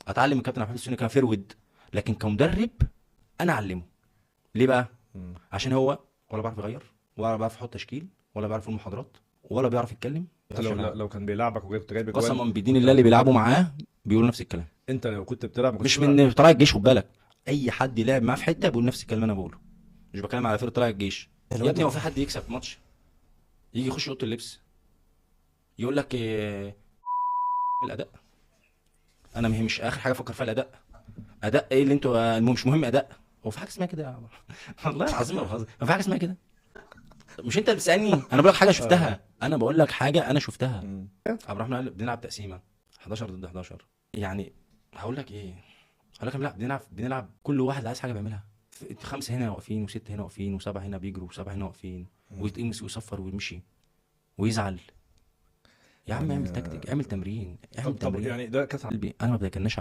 اتعلم من كابتن عبد الحميد السني كفرود، لكن كمدرب انا اعلمه. ليه بقى؟ عشان هو ولا بيعرف يغير، ولا بيعرف يحط تشكيل، ولا بيعرف يقول محاضرات، ولا بيعرف يتكلم. انت لو كان بيلعبك وكنت جايب جوان، قسما بدين الله اللي بيلعبوا معاه بيقولوا نفس الكلام. انت لو كنت بتلعب ما كنتش مش بتلعب. من طلائع الجيش، خد بالك، اي حد لعب معاه في حته بيقول نفس الكلام اللي انا بقوله. مش بتكلم على فرقه طلائع الجيش. يا ابني هو في حد يكسب ماتش يجي يخش اوضه اللبس يقول لك إيه الاداء؟ انا مش اخر حاجه افكر فيها الاداء. اداء ايه اللي انتوا مش مهم اداء؟ هو في حاجه اسمها كده يا عمر؟ والله العظيم ما بهزر، ما في حاجه اسمها كده. مش انت اللي بتسالني، انا بقول لك حاجه شفتها، انا بقول لك حاجه انا شفتها. عبد الرحمن قال بنلعب تقسيمه 11 ضد 11. يعني هقول لك ايه، هقول لك بنلعب كل واحد عايز حاجه بيعملها. 5 هنا واقفين، و6 هنا واقفين، و7 هنا بيجروا، و7 هنا واقفين، ويتقمص ويصفر ويمشي ويزعل. يا عم اعمل تكتيك، اعمل تمرين، اعمل طب تمرين. يعني ده كاس قلبي انا ما بتكلمش